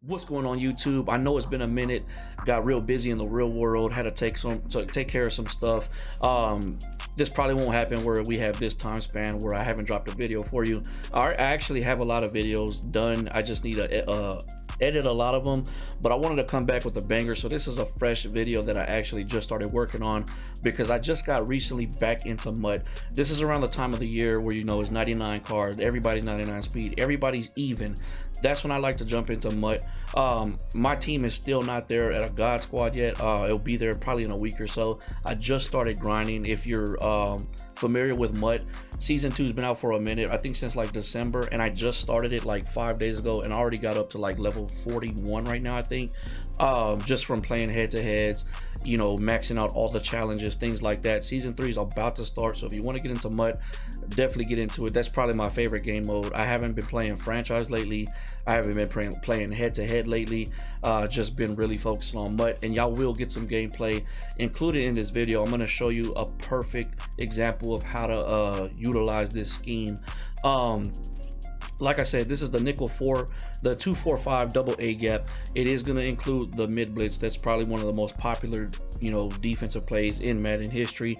What's going on YouTube? I know it's been a minute. Got real busy in the real world. Had to take care of some stuff. This probably won't happen where we have this time span where I haven't dropped a video for you. I actually have a lot of videos done. I just need to edit a lot of them, but I wanted to come back with a banger. So this is a fresh video that I actually just started working on because I just got recently back into MUT. This is around the time of the year where, you know, it's 99 cars, everybody's 99 speed, everybody's even. That's when I like to jump into MUT. My team is still not there at a God Squad yet. It'll be there probably in a week or so. I just started grinding. If you're familiar with MUT, season 2 has been out for a minute, I think since like December, and I just started it like 5 days ago and I already got up to like level 41 right now, I think, just from playing head-to-heads, you know, maxing out all the challenges, things like that. Season 3 is about to start, so if you want to get into MUT, definitely get into it. That's probably my favorite game mode. I haven't been playing franchise lately. I haven't been playing head-to-head lately. Just been really focusing on MUT, and y'all will get some gameplay included in this video. I'm going to show you a perfect example of how to utilize this scheme. Like I said, this is the nickel 4, the 245 double A gap. It is going to include the mid blitz. That's probably one of the most popular, you know, defensive plays in Madden history.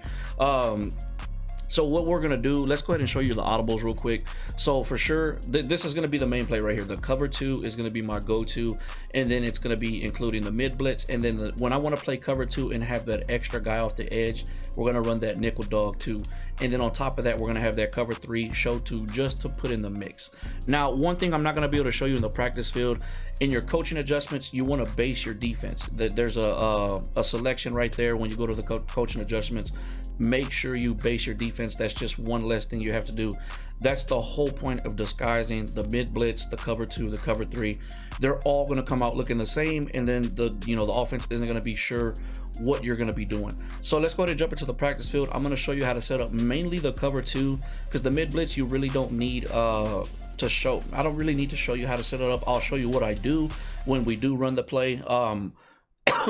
So what we're gonna do, let's go ahead and show you the audibles real quick. So for sure, this is gonna be the main play right here. The cover 2 is gonna be my go-to, and then it's gonna be including the mid blitz. And then when I want to play cover 2 and have that extra guy off the edge, we're gonna run that nickel dog 2. And then on top of that, we're gonna have that cover 3 show 2 just to put in the mix. Now, one thing I'm not gonna be able to show you in the practice field, in your coaching adjustments, you want to base your defense. There's a selection right there when you go to the coaching adjustments. Make sure you base your defense. That's just one less thing you have to do. That's the whole point of disguising the mid blitz, the cover 2, the cover 3. They're all going to come out looking the same, and then the offense isn't going to be sure what you're going to be doing. So let's go ahead and jump into the practice field. I'm going to show you how to set up mainly the cover 2, because the mid blitz you really don't need to show. I don't really need to show you how to set it up. I'll show you what I do when we do run the play.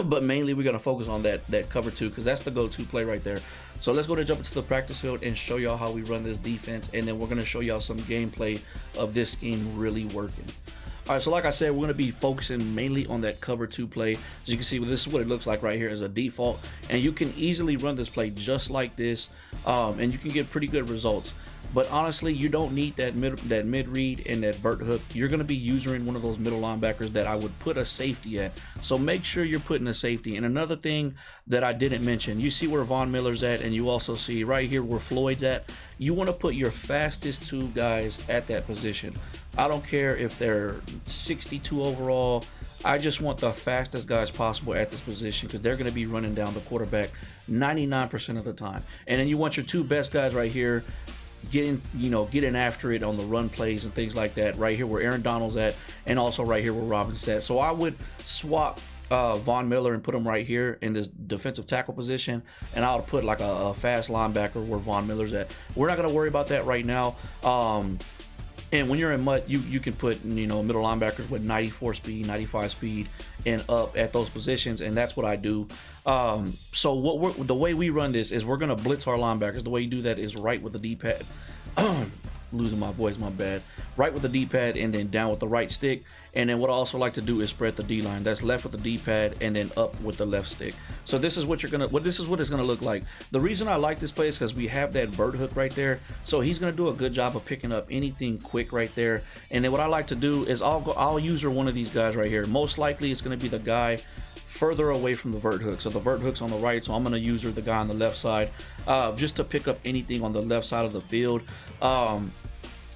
But mainly we're going to focus on that cover 2, because that's the go-to play right there. So let's go to jump into the practice field and show y'all how we run this defense, and then we're going to show y'all some gameplay of this scheme really working. All right, so like I said, we're going to be focusing mainly on that cover 2 play. As you can see, this is what it looks like right here as a default, and you can easily run this play just like this, and you can get pretty good results. But honestly, you don't need that mid read and that vert hook. You're going to be using one of those middle linebackers that I would put a safety at. So make sure you're putting a safety. And another thing that I didn't mention, you see where Von Miller's at, and you also see right here where Floyd's at. You want to put your fastest 2 guys at that position. I don't care if they're 62 overall. I just want the fastest guys possible at this position, because they're going to be running down the quarterback 99% of the time. And then you want your 2 best guys right here getting after it on the run plays and things like that, right here where Aaron Donald's at, and also right here where Robinson's at. So I would swap Von Miller and put him right here in this defensive tackle position, and I'll put like a fast linebacker where Von Miller's at. We're not going to worry about that right now. And when you're in MUT, you can put, you know, middle linebackers with 94 speed, 95 speed, and up at those positions, and that's what I do. So the way we run this is we're gonna blitz our linebackers. The way you do that is right with the D-pad. Losing my voice, my bad. Right with the D-pad, and then down with the right stick. And then what I also like to do is spread the D-line. That's left with the D-pad and then up with the left stick. So this is what this is what it's gonna look like. The reason I like this play is because we have that vert hook right there. So he's gonna do a good job of picking up anything quick right there. And then what I like to do is I'll use one of these guys right here. Most likely it's gonna be the guy further away from the vert hook. So the vert hook's on the right, so I'm gonna use the guy on the left side, just to pick up anything on the left side of the field.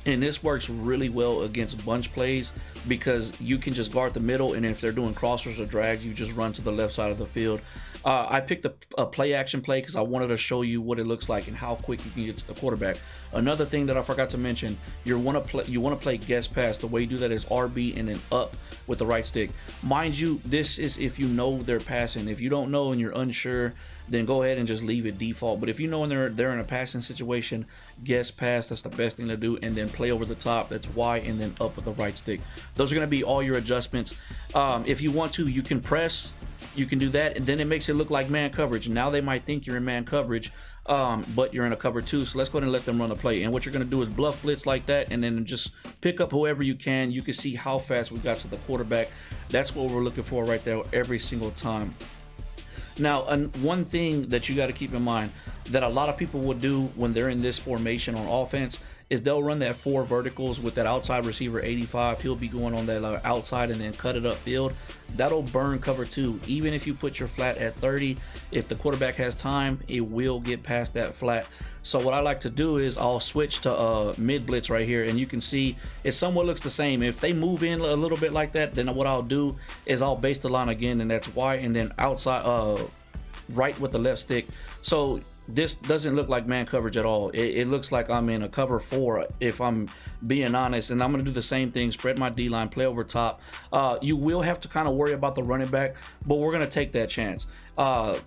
And this works really well against bunch plays, because you can just guard the middle, and if they're doing crossers or drags, you just run to the left side of the field. I picked a play action play because I wanted to show you what it looks like and how quick you can get to the quarterback. Another thing that I forgot to mention, you want to play guess pass. The way you do that is RB and then up with the right stick. Mind you, this is if you know they're passing. If you don't know and you're unsure, then go ahead and just leave it default. But if you know they're in a passing situation, guess pass, that's the best thing to do, and then play over the top, that's Y, and then up with the right stick. Those are going to be all your adjustments. If you want to, you can press. You can do that, and then it makes it look like man coverage. Now they might think you're in man coverage, but you're in a cover 2. So let's go ahead and let them run the play. And what you're going to do is bluff blitz like that, and then just pick up whoever you can. You can see how fast we got to the quarterback. That's what we're looking for right there every single time. Now, one thing that you got to keep in mind that a lot of people will do when they're in this formation on offense is they'll run that 4 verticals with that outside receiver 85. He'll be going on that outside and then cut it upfield. That'll burn cover 2. Even if you put your flat at 30, if the quarterback has time, it will get past that flat. So what I like to do is I'll switch to mid blitz right here, and you can see it somewhat looks the same. If they move in a little bit like that, then what I'll do is I'll base the line again, and that's Y, and then outside right with the left stick. So this doesn't look like man coverage at all. It looks like I'm in a cover 4, if I'm being honest. And I'm going to do the same thing, spread my D-line, play over top. You will have to kind of worry about the running back, but we're going to take that chance.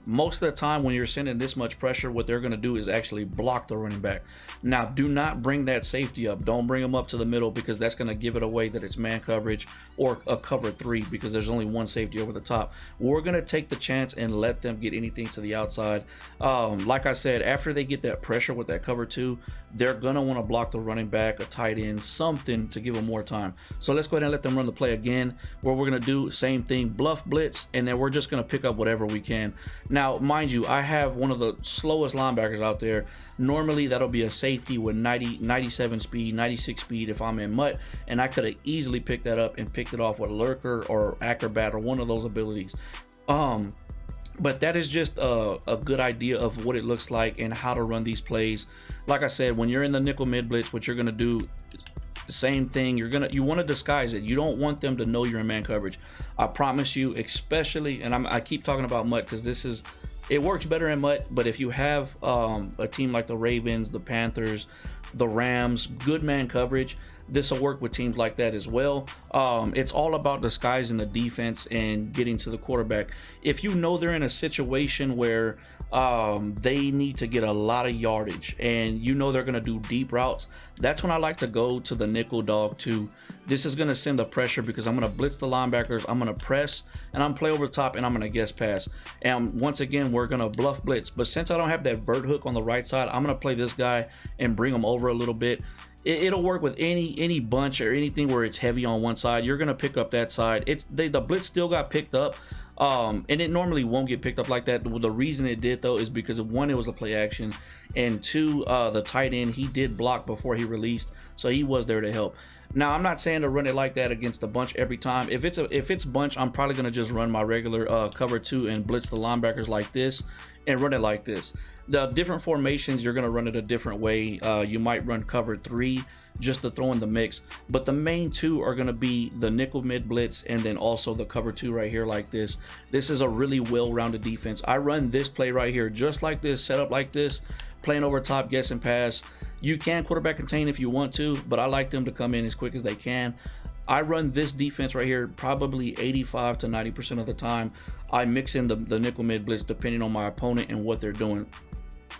Most of the time when you're sending this much pressure, what they're going to do is actually block the running back. Now, do not bring that safety up. Don't bring them up to the middle, because that's going to give it away that it's man coverage or a cover 3, because there's only one safety over the top. We're going to take the chance and let them get anything to the outside. Like I said, after they get that pressure with that cover 2, they're going to want to block the running back, a tight end, something to give them more time. So let's go ahead and let them run the play again, where we're going to do same thing, bluff blitz, and then we're just going to pick up whatever we can. Now, mind you, I have one of the slowest linebackers out there. Normally, that'll be a safety with 97 speed, 96 speed if I'm in mutt, and I could have easily picked that up and picked it off with lurker or acrobat or one of those abilities. But that is just a good idea of what it looks like and how to run these plays. Like I said, when you're in the nickel mid blitz, what you're gonna do, the same thing. You want to disguise it. You don't want them to know you're in man coverage. I promise you, especially, and I keep talking about mutt because it works better in mutt. But if you have a team like the Ravens, the Panthers, the Rams, good man coverage, this will work with teams like that as well. It's all about disguising the defense and getting to the quarterback. If you know they're in a situation where they need to get a lot of yardage and you know they're going to do deep routes, that's when I like to go to the nickel dog 2. This is going to send the pressure because I'm going to blitz the linebackers, I'm going to press, and I'm play over the top, and I'm going to guess pass. And once again, we're going to bluff blitz. But since I don't have that vert hook on the right side, I'm going to play this guy and bring him over a little bit. It'll work with any bunch or anything where it's heavy on one side. You're gonna pick up that side. The blitz still got picked up, and it normally won't get picked up like that. The reason it did though is because 1, it was a play action, and 2, the tight end, he did block before he released, so he was there to help. Now, I'm not saying to run it like that against the bunch every time. If it's bunch, I'm probably gonna just run my regular cover 2 and blitz the linebackers like this and run it like this. The different formations, you're going to run it a different way. You might run cover 3 just to throw in the mix, but the main 2 are going to be the nickel mid blitz and then also the cover 2 right here like this. This is a really well-rounded defense. I run this play right here just like this, set up like this, playing over top, guess and pass. You can quarterback contain if you want to, but I like them to come in as quick as they can. I run this defense right here probably 85 to 90% of the time. I mix in the nickel mid blitz depending on my opponent and what they're doing.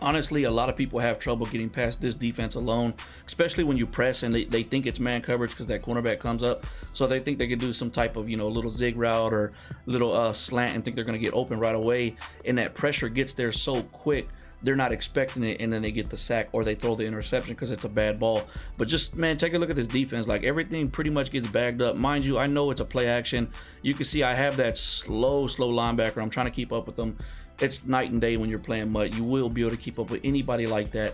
Honestly, a lot of people have trouble getting past this defense alone, especially when you press and they think it's man coverage because that cornerback comes up. So they think they can do some type of, little zig route or little slant and think they're going to get open right away. And that pressure gets there so quick, they're not expecting it, and then they get the sack or they throw the interception because it's a bad ball. But just, man, take a look at this defense. Like, everything pretty much gets bagged up. Mind you, I know it's a play action. You can see I have that slow linebacker. I'm trying to keep up with them. It's night and day when you're playing mud. You will be able to keep up with anybody like that.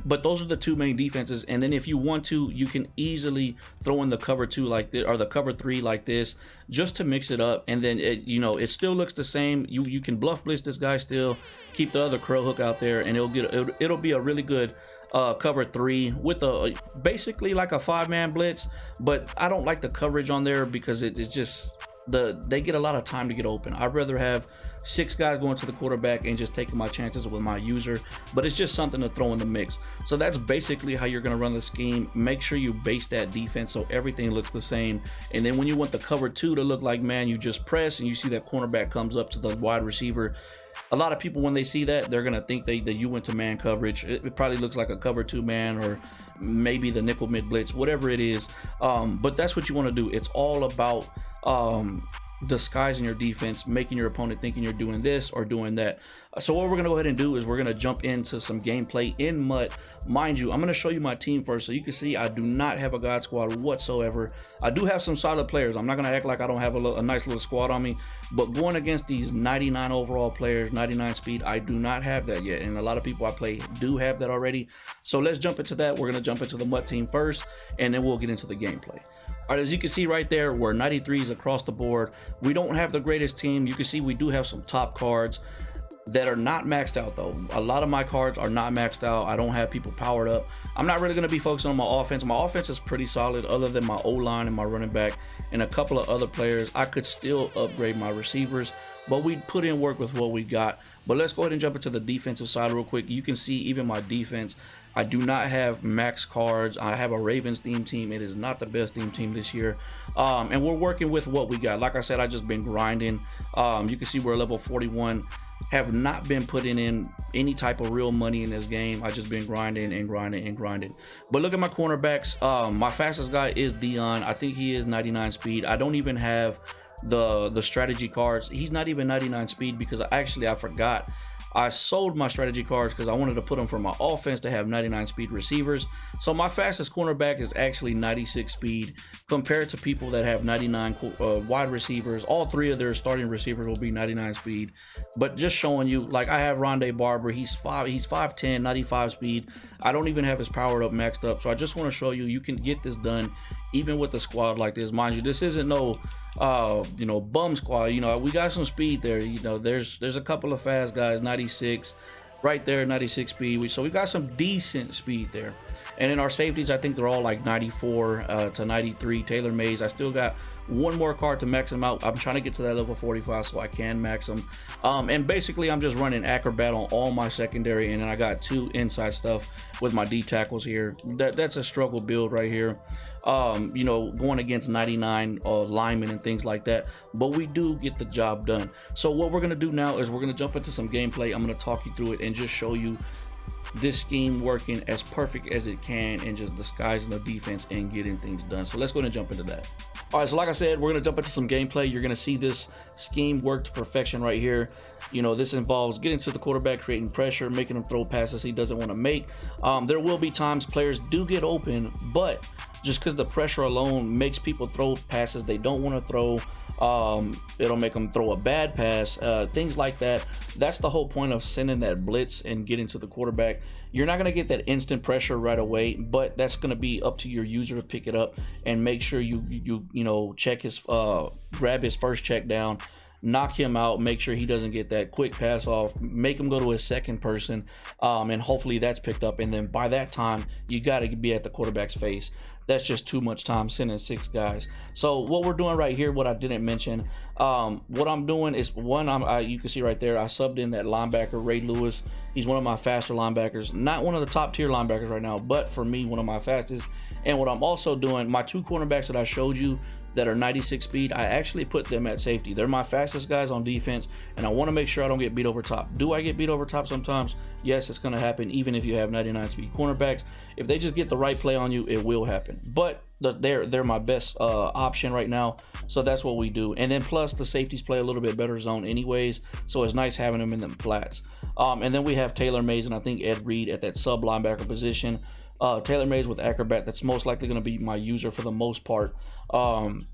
But those are the 2 main defenses. And then if you want to, you can easily throw in the cover 2 like this, or the cover 3 like this, just to mix it up. And then it still looks the same. You can bluff blitz this guy still, keep the other curl hook out there, and it'll be a really good cover 3 with basically like a 5-man blitz. But I don't like the coverage on there because it's just they get a lot of time to get open. I'd rather have 6 guys going to the quarterback and just taking my chances with my user, but it's just something to throw in the mix. So that's basically how you're going to run the scheme. Make sure you base that defense so everything looks the same. And then when you want the cover 2 to look like man, you just press and you see that cornerback comes up to the wide receiver. A lot of people, when they see that, they're going to think that you went to man coverage. It probably looks like a cover 2 man or maybe the nickel mid blitz, whatever it is. But that's what you want to do. It's all about disguising your defense, making your opponent thinking you're doing this or doing that. So what we're gonna go ahead and do is we're gonna jump into some gameplay in MUT. Mind you, I'm gonna show you my team first, so you can see I do not have a god squad whatsoever. I do have some solid players. I'm not gonna act like I don't have a nice little squad on me, but going against these 99 overall players, 99 speed, I do not have that yet, and a lot of people I play do have that already. So let's jump into that. We're gonna jump into the MUT team first, and then we'll get into the gameplay. All right, as you can see right there, we're 93s across the board. We don't have the greatest team. You can see we do have some top cards that are not maxed out though. A lot of my cards are not maxed out. I don't have people powered up. I'm not really going to be focusing on my offense. My offense is pretty solid other than my O-line and my running back and a couple of other players. I could still upgrade my receivers, but we put in work with what we got. But let's go ahead and jump into the defensive side real quick. You can see even my defense, I do not have max cards. I have a Ravens theme team. It is not the best theme team this year. And we're working with what we got. Like I said, I just been grinding. You can see we're level 41. Have not been putting in any type of real money in this game. I just been grinding and grinding and grinding. But look at my cornerbacks. My fastest guy is Dion. I think he is 99 speed. I don't even have the strategy cards. He's not even 99 speed because I forgot. I sold my strategy cards because I wanted to put them for my offense to have 99 speed receivers. So my fastest cornerback is actually 96 speed compared to people that have 99 wide receivers. All three of their starting receivers will be 99 speed. But just showing you, like I have Rondé Barber, he's 5'10", 95 speed. I don't even have his power up maxed up. So I just want to show you, you can get this done even with a squad like this. Mind you, this isn't no bum squad. We got some speed there. There's a couple of fast guys, 96 right there, 96 speed. So we got some decent speed there. And in our safeties, I think they're all like 94 to 93. Taylor Mays, I still got one more card to max them out. I'm trying to get to that level 45 so I can max them. And basically I'm just running acrobat on all my secondary, and then I got 2 inside stuff with my D tackles here. That's a struggle build right here. Going against 99 linemen and things like that, but we do get the job done. So what we're gonna do now is we're gonna jump into some gameplay. I'm gonna talk you through it and just show you this scheme working as perfect as it can and just disguising the defense and getting things done. So let's go ahead and jump into that. All right, so like I said, we're gonna jump into some gameplay. You're gonna see this scheme work to perfection right here. This involves getting to the quarterback, creating pressure, making him throw passes he doesn't want to make. There will be times players do get open, but just because the pressure alone makes people throw passes they don't want to throw, it'll make them throw a bad pass, things like that. That's the whole point of sending that blitz and getting to the quarterback. You're not going to get that instant pressure right away, but that's going to be up to your user to pick it up and make sure you check his grab his first check down, knock him out, make sure he doesn't get that quick pass off, make him go to his second person, and hopefully that's picked up. And then by that time, you got to be at the quarterback's face. That's just too much time sending 6 guys. So what we're doing right here, what I didn't mention, what I'm doing is you can see right there, I subbed in that linebacker, Ray Lewis. He's one of my faster linebackers, not one of the top tier linebackers right now, but for me, one of my fastest. And what I'm also doing, my 2 cornerbacks that I showed you that are 96 speed, I actually put them at safety. They're my fastest guys on defense, and I want to make sure I don't get beat over top. Do I get beat over top sometimes? Yes, it's going to happen even if you have 99 speed cornerbacks. If they just get the right play on you, it will happen. But they're my best option right now, so that's what we do. And then plus the safeties play a little bit better zone anyways, so it's nice having them in them flats. And then we have Taylor Mays and I think Ed Reed at that sub linebacker position. Taylor Mays with acrobat, that's most likely going to be my user for the most part. And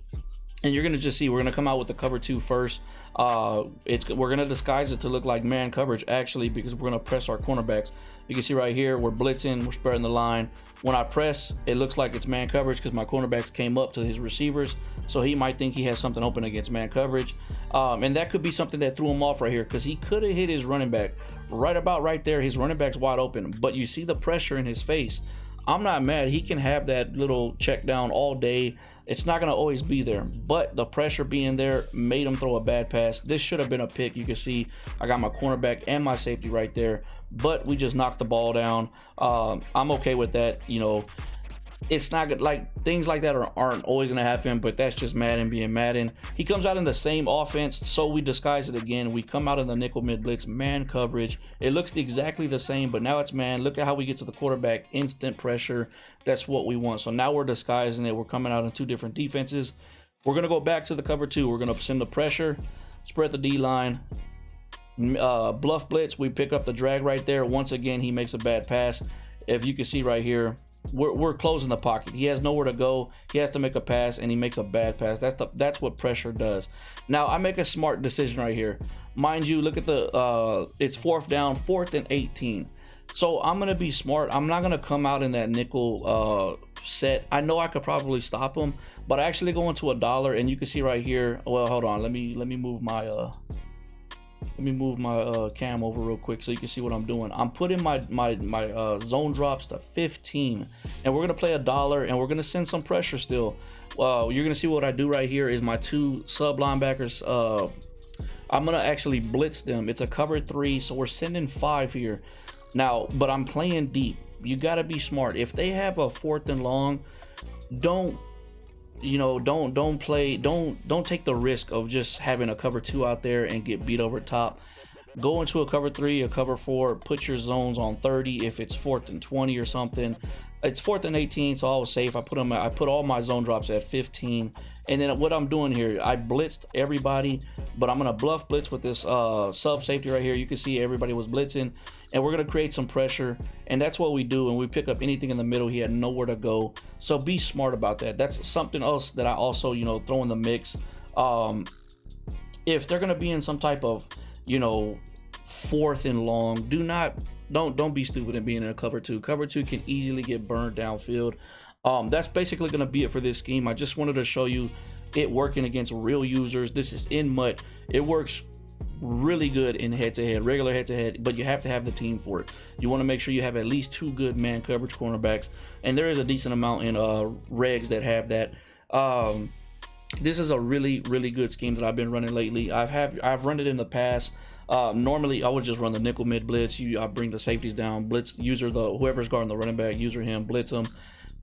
you're going to just see we're going to come out with the cover 2 first. We're going to disguise it to look like man coverage actually, because we're going to press our cornerbacks. You can see right here we're blitzing, we're spreading the line. When I press, it looks like it's man coverage because my cornerbacks came up to his receivers, so he might think he has something open against man coverage. And that could be something that threw him off right here, because he could have hit his running back right about right there. His running back's wide open, but you see the pressure in his face. I'm not mad. He can have that little check down all day. It's not going to always be there, but the pressure being there made him throw a bad pass. This should have been a pick. You can see I got my cornerback and my safety right there, but we just knocked the ball down. I'm okay with that. It's not good. Like things like that aren't always going to happen, but that's just Madden being Madden. He comes out in the same offense, so we disguise it again. We come out in the nickel mid blitz, man coverage. It looks exactly the same, but now it's man. Look at how we get to the quarterback, instant pressure. That's what we want. So now we're disguising it. We're coming out in 2 different defenses. We're gonna go back to the cover 2. We're gonna send the pressure, spread the D line, bluff blitz. We pick up the drag right there. Once again, he makes a bad pass. If you can see right here, we're closing the pocket. He has nowhere to go. He has to make a pass, and he makes a bad pass. That's what pressure does. Now I make a smart decision right here. Mind you, look at the it's 4th down, 4th and 18. So I'm gonna be smart. I'm not gonna come out in that nickel set. I know I could probably stop him, but I actually go into $1, and you can see right here. Well, hold on. Let me move my cam over real quick so you can see what I'm doing. I'm putting my zone drops to 15, and we're gonna play $1, and we're gonna send some pressure still. You're gonna see what I do right here is my 2 sub linebackers. I'm gonna actually blitz them. It's a cover 3, so we're sending 5 here now, but I'm playing deep. You gotta be smart. If they have a 4th and long, don't take the risk of just having a cover 2 out there and get beat over top. Go into a cover 3, a cover 4, put your zones on 30. If it's 4th and 20 or something, it's 4th and 18, so I was safe. I put all my zone drops at 15. And then what I'm doing here, I blitzed everybody, but I'm gonna bluff blitz with this sub safety right here. You can see everybody was blitzing, and we're gonna create some pressure, and that's what we do. And we pick up anything in the middle. He had nowhere to go, so be smart about that. That's something else that I also throw in the mix. If they're gonna be in some type of 4th and long, don't be stupid and being in a cover 2. Cover 2 can easily get burned downfield. That's basically going to be it for this scheme. I just wanted to show you it working against real users. This is in MUT. It works really good in head-to-head, regular head-to-head, but you have to have the team for it. You want to make sure you have at least 2 good man coverage cornerbacks, and there is a decent amount in regs that have that. This is a really good scheme that I've been running lately. I've run it in the past. Normally I would just run the nickel mid blitz. I bring the safeties down, blitz user whoever's guarding the running back, user him, blitz him.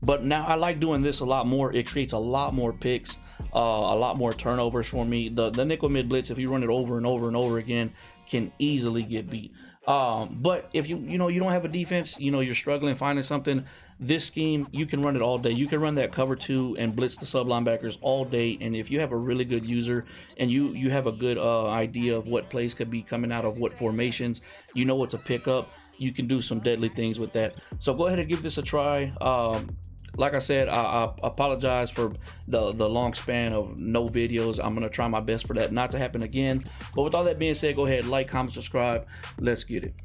But now I like doing this a lot more. It creates a lot more picks, a lot more turnovers for me. The nickel mid blitz, if you run it over and over and over again, can easily get beat. But if you don't have a defense, you're struggling finding something, this scheme, you can run it all day. You can run that cover 2 and blitz the sub linebackers all day. And if you have a really good user and you have a good idea of what plays could be coming out of what formations, you know what to pick up, you can do some deadly things with that. So go ahead and give this a try. Like I said, I apologize for the long span of no videos. I'm gonna try my best for that not to happen again. But with all that being said, go ahead, like, comment, subscribe. Let's get it.